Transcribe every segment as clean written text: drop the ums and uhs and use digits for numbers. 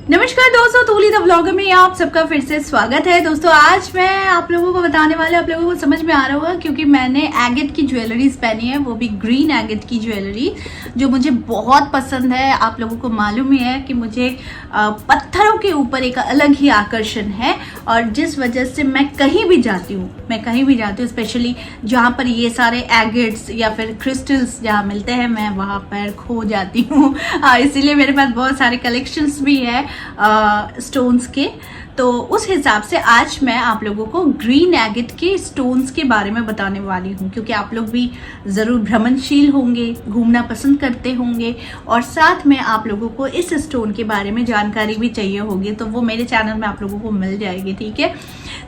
नमस्कार दोस्तों, तूली the vlogger में आप सबका फिर से स्वागत है। दोस्तों आज मैं आप लोगों को बताने वाले, आप लोगों को समझ में आ रहा होगा क्योंकि मैंने एगेट की ज्वेलरीज पहनी है, वो भी ग्रीन एगेट की ज्वेलरी जो मुझे बहुत पसंद है। आप लोगों को मालूम ही है कि मुझे पत्थरों के ऊपर एक अलग ही आकर्षण है और जिस वजह से मैं कहीं भी जाती हूँ स्पेशली जहाँ पर ये सारे एगेट्स या फिर क्रिस्टल्स जहाँ मिलते हैं मैं वहाँ पर खो जाती हूँ। इसीलिए मेरे पास बहुत सारे कलेक्शंस भी है स्टोन्स के। तो उस हिसाब से आज मैं आप लोगों को ग्रीन एगेट के स्टोन्स के बारे में बताने वाली हूँ क्योंकि आप लोग भी ज़रूर भ्रमणशील होंगे, घूमना पसंद करते होंगे और साथ में आप लोगों को इस स्टोन के बारे में जानकारी भी चाहिए होगी, तो वो मेरे चैनल में आप लोगों को मिल जाएगी। ठीक है,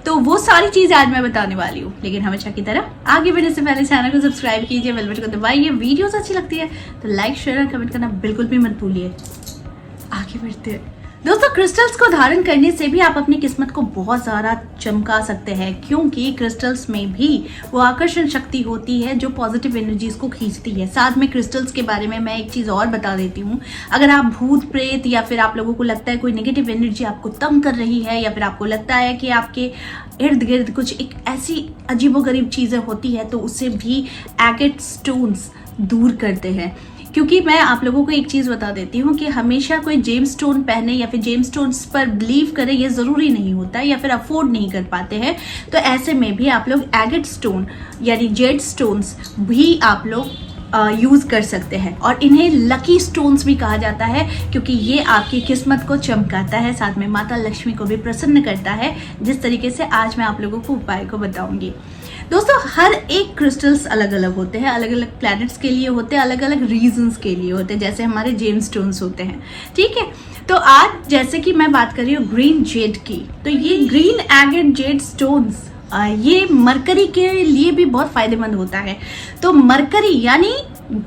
तो वो सारी चीज़ आज मैं बताने वाली हूँ, लेकिन हमेशा की तरह आगे बढ़ने से पहले चैनल को सब्सक्राइब कीजिए, बेल बटन को दबाइए। वीडियोस अच्छी लगती है तो लाइक, शेयर और कमेंट करना बिल्कुल भी मत भूलिए। आगे बढ़ते हैं दोस्तों। क्रिस्टल्स को धारण करने से भी आप अपनी किस्मत को बहुत ज़्यादा चमका सकते हैं क्योंकि क्रिस्टल्स में भी वो आकर्षण शक्ति होती है जो पॉजिटिव एनर्जीज को खींचती है। साथ में क्रिस्टल्स के बारे में मैं एक चीज़ और बता देती हूँ। अगर आप भूत प्रेत या फिर आप लोगों को लगता है कोई नेगेटिव एनर्जी आपको तंग कर रही है या फिर आपको लगता है कि आपके इर्द गिर्द कुछ एक ऐसी अजीबोगरीब चीज़ें होती है तो उससे भी एगेट स्टोन्स दूर करते हैं। क्योंकि मैं आप लोगों को एक चीज़ बता देती हूँ कि हमेशा कोई जेम स्टोन पहने या फिर जेम स्टोन्स पर बिलीव करे ये ज़रूरी नहीं होता या फिर अफोर्ड नहीं कर पाते हैं। तो ऐसे में भी आप लोग एगेट स्टोन यानी जेड स्टोन्स भी आप लोग यूज़ कर सकते हैं और इन्हें लकी स्टोन्स भी कहा जाता है क्योंकि ये आपकी किस्मत को चमकाता है, साथ में माता लक्ष्मी को भी प्रसन्न करता है, जिस तरीके से आज मैं आप लोगों को उपाय को बताऊंगी। दोस्तों हर एक क्रिस्टल्स अलग अलग होते हैं, अलग अलग प्लैनेट्स के लिए होते हैं, अलग अलग रीजंस के लिए होते हैं, जैसे हमारे जेम स्टोन्स होते हैं। ठीक है, तो आज जैसे कि मैं बात कर रही हूँ ग्रीन जेड की, तो ये ग्रीन एगेट जेड स्टोन्स ये मरकरी के लिए भी बहुत फायदेमंद होता है। तो मरकरी यानी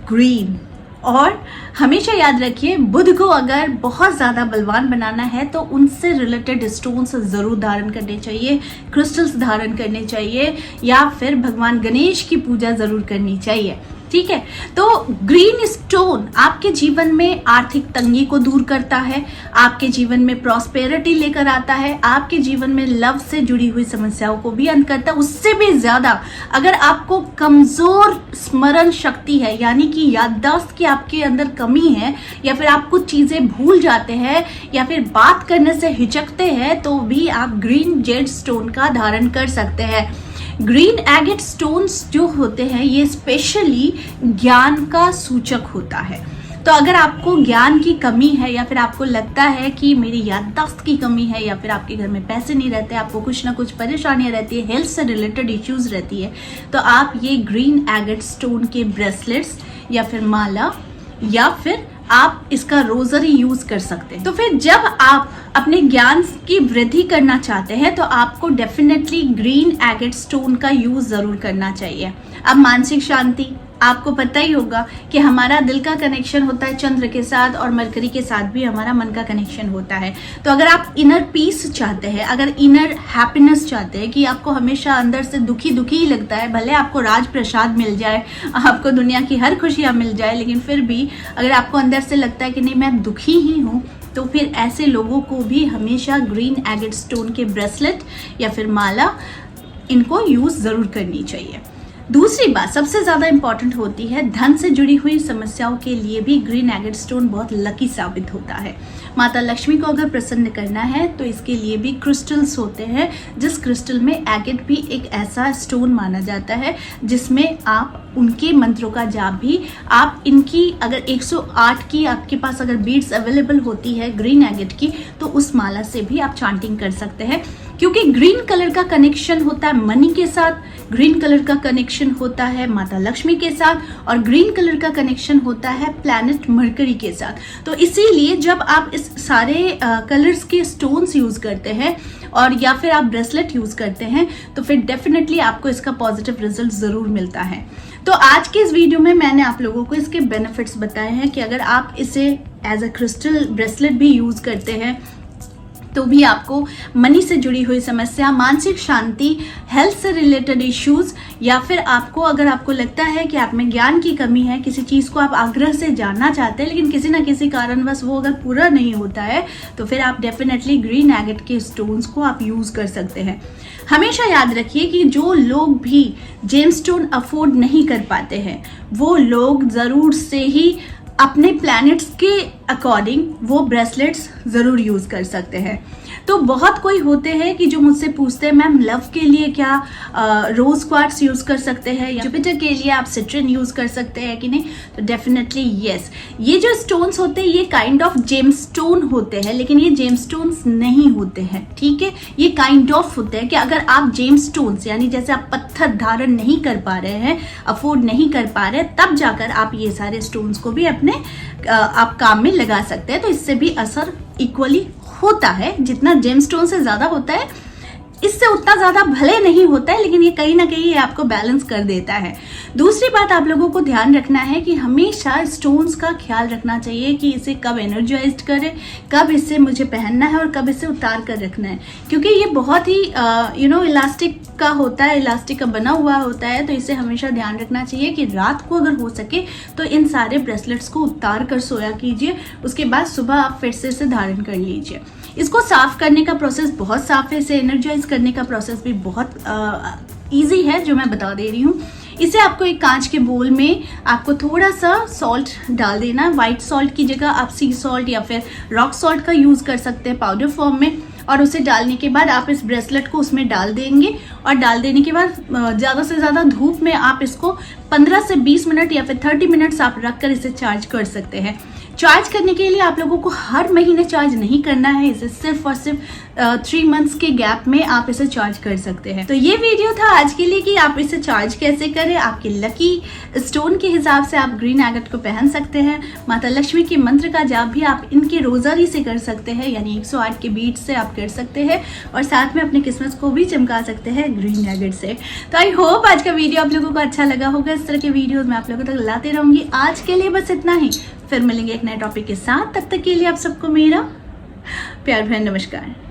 ग्रीन, और हमेशा याद रखिए बुध को अगर बहुत ज़्यादा बलवान बनाना है तो उनसे रिलेटेड स्टोन्स ज़रूर धारण करने चाहिए, क्रिस्टल्स धारण करने चाहिए या फिर भगवान गणेश की पूजा ज़रूर करनी चाहिए। ठीक है, तो ग्रीन स्टोन आपके जीवन में आर्थिक तंगी को दूर करता है, आपके जीवन में प्रॉस्पेरिटी लेकर आता है, आपके जीवन में लव से जुड़ी हुई समस्याओं को भी अंत करता है। उससे भी ज़्यादा अगर आपको कमज़ोर स्मरण शक्ति है यानी कि याददाश्त की आपके अंदर कमी है या फिर आप कुछ चीज़ें भूल जाते हैं या फिर बात करने से हिचकते हैं तो भी आप ग्रीन जेड स्टोन का धारण कर सकते हैं। ग्रीन एगेट स्टोन्स जो होते हैं ये स्पेशली ज्ञान का सूचक होता है। तो अगर आपको ज्ञान की कमी है या फिर आपको लगता है कि मेरी याददाश्त की कमी है या फिर आपके घर में पैसे नहीं रहते, आपको कुछ ना कुछ परेशानियां रहती है, हेल्थ से रिलेटेड इश्यूज रहती है, तो आप ये ग्रीन एगेट स्टोन के ब्रेसलेट्स या फिर माला या फिर आप इसका रोजरी यूज कर सकते हैं। तो फिर जब आप अपने ज्ञान की वृद्धि करना चाहते हैं तो आपको डेफिनेटली ग्रीन एगेट स्टोन का यूज जरूर करना चाहिए। अब मानसिक शांति, आपको पता ही होगा कि हमारा दिल का कनेक्शन होता है चंद्र के साथ और मरकरी के साथ भी हमारा मन का कनेक्शन होता है। तो अगर आप इनर पीस चाहते हैं, अगर इनर हैप्पीनेस चाहते हैं कि आपको हमेशा अंदर से दुखी दुखी ही लगता है, भले आपको राज प्रसाद मिल जाए, आपको दुनिया की हर खुशियाँ मिल जाए, लेकिन फिर भी अगर आपको अंदर से लगता है कि नहीं मैं दुखी ही हूँ, तो फिर ऐसे लोगों को भी हमेशा ग्रीन एगेट स्टोन के ब्रेसलेट या फिर माला इनको यूज़ ज़रूर करनी चाहिए। दूसरी बात सबसे ज़्यादा इम्पॉर्टेंट होती है, धन से जुड़ी हुई समस्याओं के लिए भी ग्रीन एगेट स्टोन बहुत लकी साबित होता है। माता लक्ष्मी को अगर प्रसन्न करना है तो इसके लिए भी क्रिस्टल्स होते हैं, जिस क्रिस्टल में एगेट भी एक ऐसा स्टोन माना जाता है जिसमें आप उनके मंत्रों का जाप भी, आप इनकी अगर 108 की आपके पास अगर बीड्स अवेलेबल होती है ग्रीन एगेट की तो उस माला से भी आप चांटिंग कर सकते हैं क्योंकि ग्रीन कलर का कनेक्शन होता है मनी के साथ, ग्रीन कलर का कनेक्शन होता है माता लक्ष्मी के साथ और ग्रीन कलर का कनेक्शन होता है प्लैनेट मरकरी के साथ। तो इसीलिए जब आप इस सारे कलर्स के स्टोन्स यूज करते हैं और या फिर आप ब्रेसलेट यूज करते हैं तो फिर डेफिनेटली आपको इसका पॉजिटिव रिजल्ट जरूर मिलता है। तो आज के इस वीडियो में मैंने आप लोगों को इसके बेनिफिट्स बताए हैं कि अगर आप इसे एज अ क्रिस्टल ब्रेसलेट भी यूज करते हैं तो भी आपको मनी से जुड़ी हुई समस्या, मानसिक शांति, हेल्थ से रिलेटेड इश्यूज, या फिर आपको अगर आपको लगता है कि आप में ज्ञान की कमी है, किसी चीज़ को आप आग्रह से जानना चाहते हैं लेकिन किसी ना किसी कारणवश वो अगर पूरा नहीं होता है, तो फिर आप डेफिनेटली ग्रीन एगेट के स्टोन्स को आप यूज़ कर सकते हैं। हमेशा याद रखिए कि जो लोग भी जेमस्टोन अफोर्ड नहीं कर पाते हैं वो लोग ज़रूर से ही अपने प्लैनेट्स के अकॉर्डिंग वो ब्रेसलेट्स ज़रूर यूज़ कर सकते हैं। तो बहुत कोई होते हैं कि जो मुझसे पूछते हैं मैम लव के लिए क्या रोज़ क्वार्ट्स यूज़ कर सकते हैं, या जुपिटर के लिए आप सिट्रिन यूज़ कर सकते हैं कि नहीं। तो डेफिनेटली येस, ये जो स्टोन्स होते हैं ये काइंड ऑफ जेमस्टोन होते हैं, लेकिन ये जेमस्टोन्स नहीं होते हैं, ठीक है। ये काइंड ऑफ होते हैं कि अगर आप जेमस्टोन्स यानी जैसे आप पत्थर धारण नहीं कर पा रहे हैं, अफोर्ड नहीं कर पा रहे, तब जाकर आप ये सारे स्टोन्स को भी अपने आप काम में लगा सकते हैं। तो इससे भी असर इक्वली होता है, जितना जेमस्टोन से ज़्यादा होता है इससे उतना ज़्यादा भले नहीं होता है, लेकिन ये कहीं ना कहीं ये आपको बैलेंस कर देता है। दूसरी बात आप लोगों को ध्यान रखना है कि हमेशा स्टोन्स का ख्याल रखना चाहिए कि इसे कब एनर्जाइज्ड करें, कब इसे मुझे पहनना है और कब इसे उतार कर रखना है, क्योंकि ये बहुत ही इलास्टिक का होता है, इलास्टिक का बना हुआ होता है। तो इसे हमेशा ध्यान रखना चाहिए कि रात को अगर हो सके तो इन सारे ब्रेसलेट्स को उतार कर सोया कीजिए, उसके बाद सुबह आप फिर से इसे धारण कर लीजिए। इसको साफ करने का प्रोसेस बहुत साफ है, इसे एनर्जाइज करने का प्रोसेस भी बहुत इजी है जो मैं बता दे रही हूँ। इसे आपको एक कांच के बोल में आपको थोड़ा सा सॉल्ट डाल देना। व्हाइट सॉल्ट की जगह आप सी सॉल्ट या फिर रॉक सॉल्ट का यूज़ कर सकते हैं पाउडर फॉर्म में, और उसे डालने के बाद आप इस ब्रेसलेट को उसमें डाल देंगे, और डाल देने के बाद ज़्यादा से ज़्यादा धूप में आप इसको 15 से 20 मिनट या फिर 30 मिनट्स आप रख कर इसे चार्ज कर सकते हैं। चार्ज करने के लिए आप लोगों को हर महीने चार्ज नहीं करना है, इसे सिर्फ और सिर्फ 3 मंथ्स के गैप में आप इसे चार्ज कर सकते हैं। तो ये वीडियो था आज के लिए कि आप इसे चार्ज कैसे करें। आपके लकी स्टोन के हिसाब से आप ग्रीन एगेट को पहन सकते हैं। माता लक्ष्मी के मंत्र का जाप भी आप इनके रोजारी से कर सकते हैं, यानी 108 के बीट से आप कर सकते हैं, और साथ में अपनी किस्मत को भी चमका सकते हैं ग्रीन एगेट से। तो आई होप आज का वीडियो आप लोगों को अच्छा लगा होगा। इस तरह के वीडियोज मैं आप लोगों तक लाते रहूंगी। आज के लिए बस इतना ही, फिर मिलेंगे एक नए टॉपिक के साथ। तब तक के लिए आप सबको मेरा प्यार भरा नमस्कार।